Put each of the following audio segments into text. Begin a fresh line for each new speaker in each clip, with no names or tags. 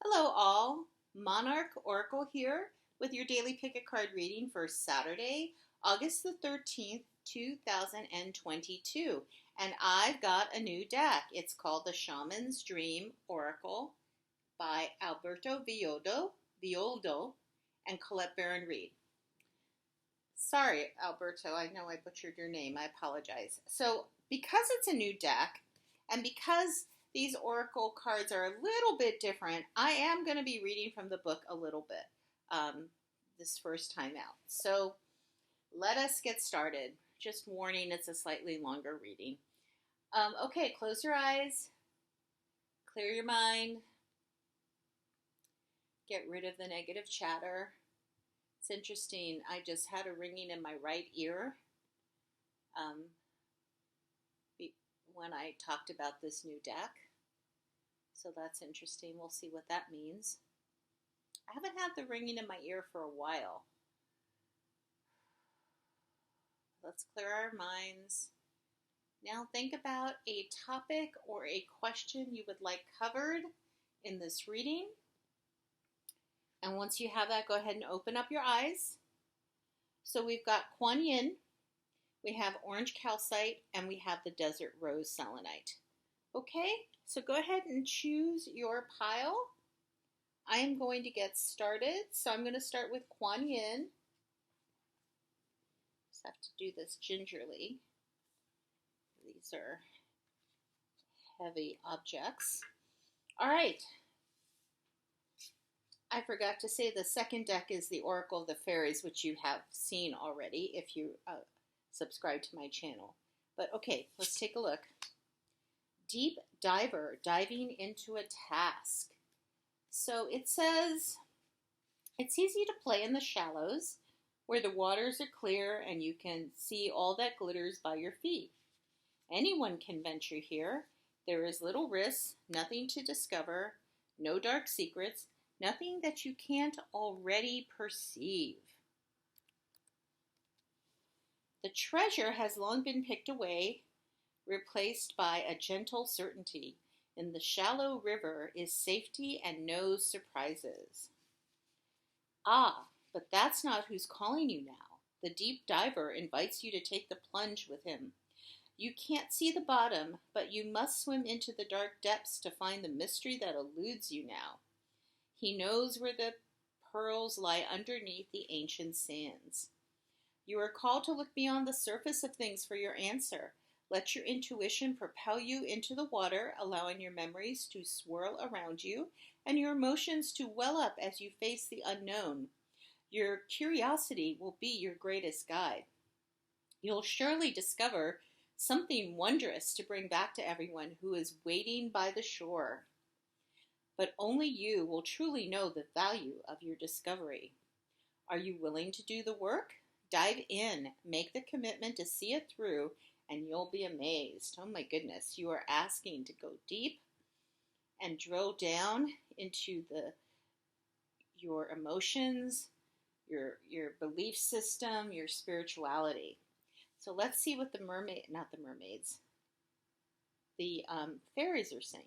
Hello, all. Monarch Oracle here with your daily pick a card reading for Saturday, August the 13th, 2022. And I've got a new deck. It's called the Shaman's Dream Oracle by Alberto Villoldo and Colette Baron Reed. Sorry, Alberto, I know I butchered your name. I apologize. So, because it's a new deck, and because these oracle cards are a little bit different, I am going to be reading from the book a little bit this first time out. So, let us get started. Just warning, it's a slightly longer reading. Okay, close your eyes, clear your mind, get rid of the negative chatter. It's interesting. I just had a ringing in my right ear when I talked about this new deck. So that's interesting. We'll see what that means. I haven't had the ringing in my ear for a while. Let's clear our minds. Now think about a topic or a question you would like covered in this reading. And once you have that, go ahead and open up your eyes. So we've got Kuan Yin, we have orange calcite, and we have the desert rose selenite. Okay, so go ahead and choose your pile. I am going to get started. So I'm going to start with Kuan Yin. Just have to do this gingerly. These are heavy objects. All right. I forgot to say the second deck is the Oracle of the Fairies, which you have seen already if you subscribe to my channel. But okay, let's take a look. Deep diver, diving into a task. So it says, it's easy to play in the shallows where the waters are clear and you can see all that glitters by your feet. Anyone can venture here. There is little risk, nothing to discover, no dark secrets, nothing that you can't already perceive. The treasure has long been picked away, replaced by a gentle certainty. In the shallow river is safety and no surprises. Ah, but that's not who's calling you now. The deep diver invites you to take the plunge with him. You can't see the bottom, but you must swim into the dark depths to find the mystery that eludes you now. He knows where the pearls lie underneath the ancient sands. You are called to look beyond the surface of things for your answer. Let your intuition propel you into the water, allowing your memories to swirl around you and your emotions to well up as you face the unknown. Your curiosity will be your greatest guide. You'll surely discover something wondrous to bring back to everyone who is waiting by the shore. But only you will truly know the value of your discovery. Are you willing to do the work? Dive in, make the commitment to see it through, and you'll be amazed. Oh my goodness, you are asking to go deep and drill down into your emotions, your belief system, your spirituality. So let's see what the fairies are saying.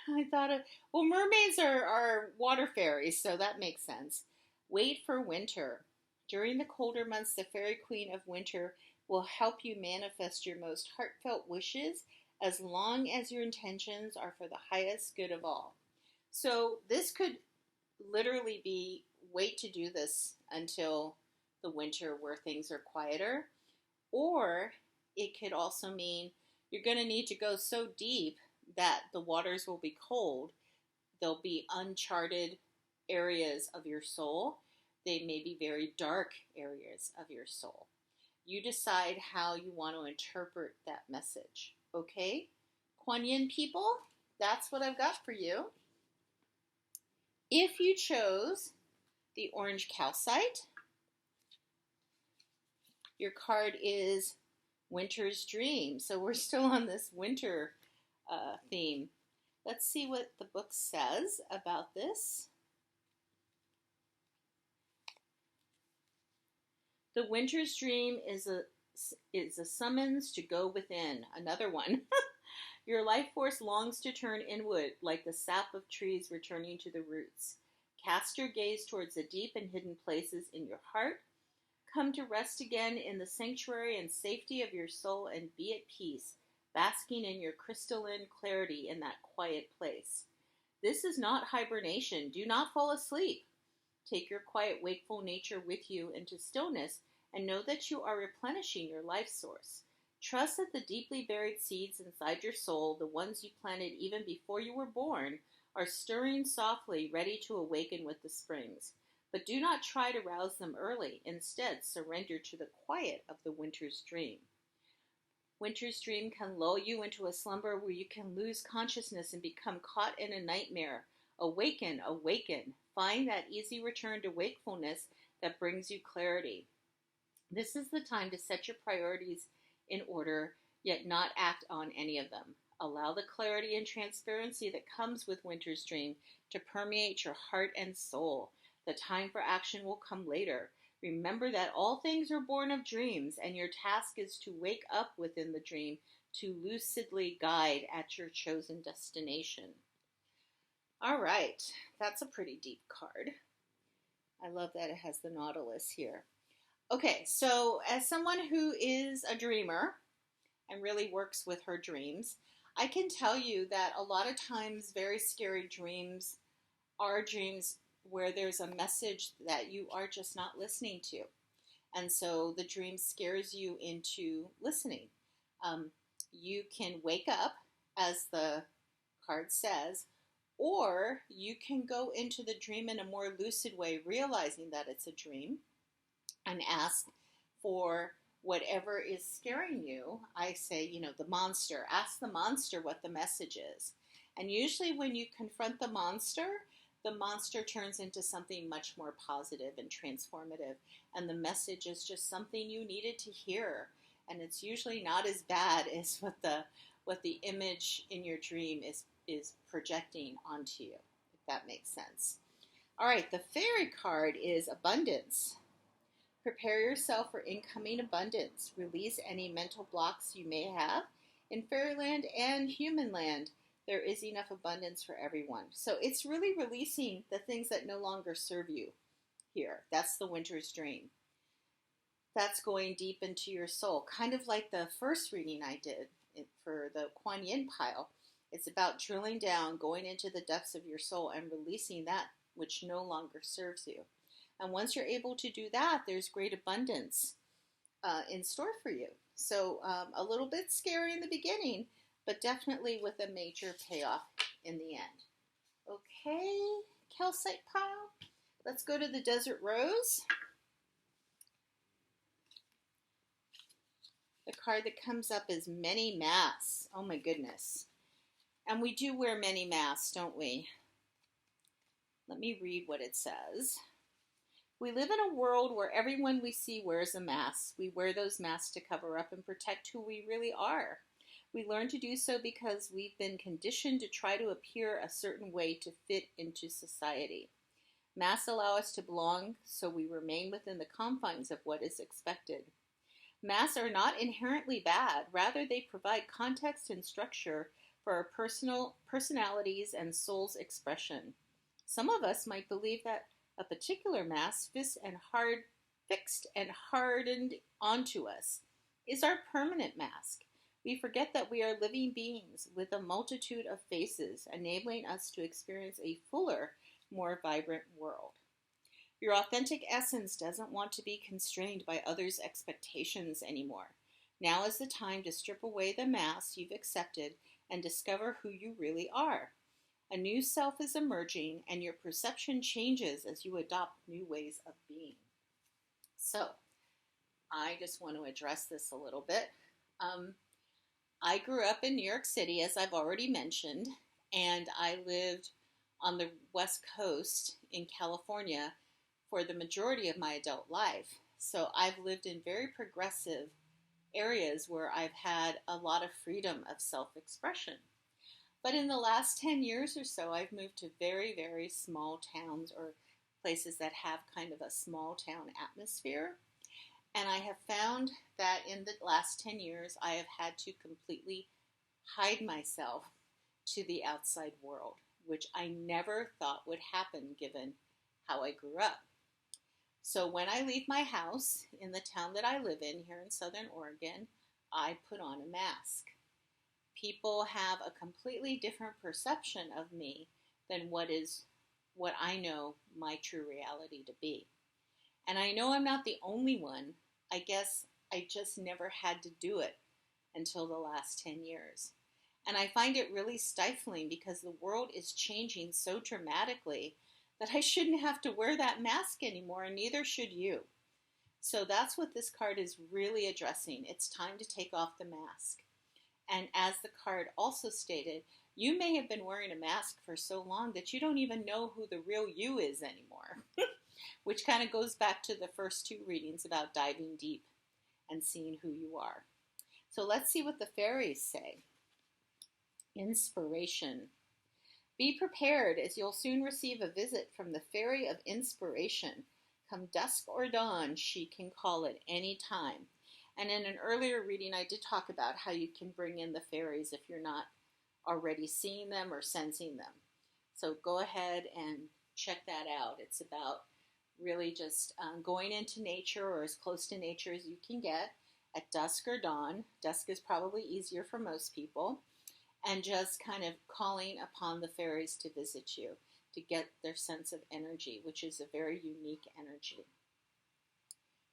I thought, mermaids are water fairies, so that makes sense. Wait for winter. During the colder months, the fairy queen of winter will help you manifest your most heartfelt wishes as long as your intentions are for the highest good of all. So this could literally be wait to do this until the winter where things are quieter, or it could also mean you're going to need to go so deep that the waters will be cold. There'll be uncharted areas of your soul. They may be very dark areas of your soul. You decide how you want to interpret that message. Okay? Kuan Yin people, that's what I've got for you. If you chose the orange calcite, your card is Winter's Dream. So we're still on this winter theme. Let's see what the book says about this. The Winter's Dream is a summons to go within. Another one. Your life force longs to turn inward, like the sap of trees returning to the roots. Cast your gaze towards the deep and hidden places in your heart. Come to rest again in the sanctuary and safety of your soul and be at peace, basking in your crystalline clarity in that quiet place. This is not hibernation. Do not fall asleep. Take your quiet, wakeful nature with you into stillness and know that you are replenishing your life source. Trust that the deeply buried seeds inside your soul, the ones you planted even before you were born, are stirring softly, ready to awaken with the springs. But do not try to rouse them early. Instead, surrender to the quiet of the winter's dream. Winter's dream can lull you into a slumber where you can lose consciousness and become caught in a nightmare. Awaken, awaken. Find that easy return to wakefulness that brings you clarity. This is the time to set your priorities in order, yet not act on any of them. Allow the clarity and transparency that comes with winter's dream to permeate your heart and soul. The time for action will come later. Remember that all things are born of dreams, and your task is to wake up within the dream to lucidly guide at your chosen destination. All right, that's a pretty deep card. I love that it has the Nautilus here. Okay, so as someone who is a dreamer and really works with her dreams, I can tell you that a lot of times very scary dreams are dreams where there's a message that you are just not listening to. And so the dream scares you into listening. You can wake up, as the card says, or you can go into the dream in a more lucid way, realizing that it's a dream, and ask for whatever is scaring you. I say, the monster. Ask the monster what the message is. And usually when you confront the monster turns into something much more positive and transformative. And the message is just something you needed to hear. And it's usually not as bad as what the image in your dream is projecting onto you, if that makes sense. All right, the fairy card is abundance. Prepare yourself for incoming abundance. Release any mental blocks you may have. In fairyland and human land, there is enough abundance for everyone. So it's really releasing the things that no longer serve you here. That's the winter's dream. That's going deep into your soul, kind of like the first reading I did for the Kuan Yin pile. It's about drilling down, going into the depths of your soul and releasing that which no longer serves you. And once you're able to do that, there's great abundance in store for you. So a little bit scary in the beginning, but definitely with a major payoff in the end. Okay, calcite pile. Let's go to the Desert Rose. The card that comes up is many masks. Oh my goodness. And we do wear many masks, don't we? Let me read what it says. We live in a world where everyone we see wears a mask. We wear those masks to cover up and protect who we really are. We learn to do so because we've been conditioned to try to appear a certain way to fit into society. Masks allow us to belong, so we remain within the confines of what is expected. Masks are not inherently bad. Rather, they provide context and structure for our personalities and soul's expression. Some of us might believe that a particular mask fixed and hardened onto us is our permanent mask. We forget that we are living beings with a multitude of faces, enabling us to experience a fuller, more vibrant world. Your authentic essence doesn't want to be constrained by others' expectations anymore. Now is the time to strip away the masks you've accepted and discover who you really are. A new self is emerging, and your perception changes as you adopt new ways of being. So, I just want to address this a little bit. I grew up in New York City, as I've already mentioned, and I lived on the West Coast in California for the majority of my adult life. So I've lived in very progressive areas where I've had a lot of freedom of self-expression. But in the last 10 years or so, I've moved to very, very small towns or places that have kind of a small town atmosphere. And I have found that in the last 10 years, I have had to completely hide myself to the outside world, which I never thought would happen given how I grew up. So when I leave my house in the town that I live in here in Southern Oregon, I put on a mask. People have a completely different perception of me than what I know my true reality to be. And I know I'm not the only one. I guess I just never had to do it until the last 10 years. And I find it really stifling because the world is changing so dramatically that I shouldn't have to wear that mask anymore, and neither should you. So that's what this card is really addressing. It's time to take off the mask. And as the card also stated, you may have been wearing a mask for so long that you don't even know who the real you is anymore, which kind of goes back to the first two readings about diving deep and seeing who you are. So let's see what the fairies say. Inspiration. Be prepared, as you'll soon receive a visit from the Fairy of Inspiration. Come dusk or dawn, she can call at any time. And in an earlier reading, I did talk about how you can bring in the fairies if you're not already seeing them or sensing them. So go ahead and check that out. It's about really just going into nature, or as close to nature as you can get, at dusk or dawn. Dusk is probably easier for most people. And just kind of calling upon the fairies to visit you, to get their sense of energy, which is a very unique energy.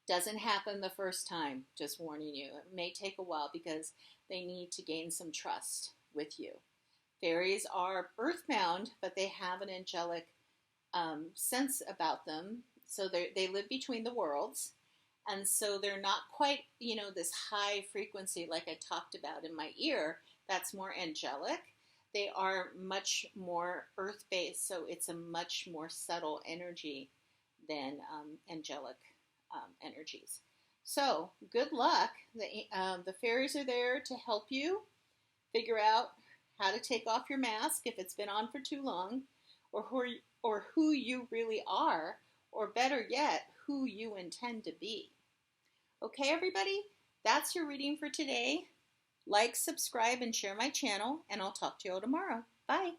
Doesn't happen the first time, just warning you. It may take a while because they need to gain some trust with you. Fairies are earthbound, but they have an angelic sense about them. So they live between the worlds. And so they're not quite, this high frequency like I talked about in my ear. That's more angelic. They are much more earth-based, so it's a much more subtle energy than angelic energies. So good luck. The fairies are there to help you figure out how to take off your mask if it's been on for too long, or who you really are, or better yet, who you intend to be. Okay, everybody, that's your reading for today. Like, subscribe, and share my channel, and I'll talk to you all tomorrow. Bye.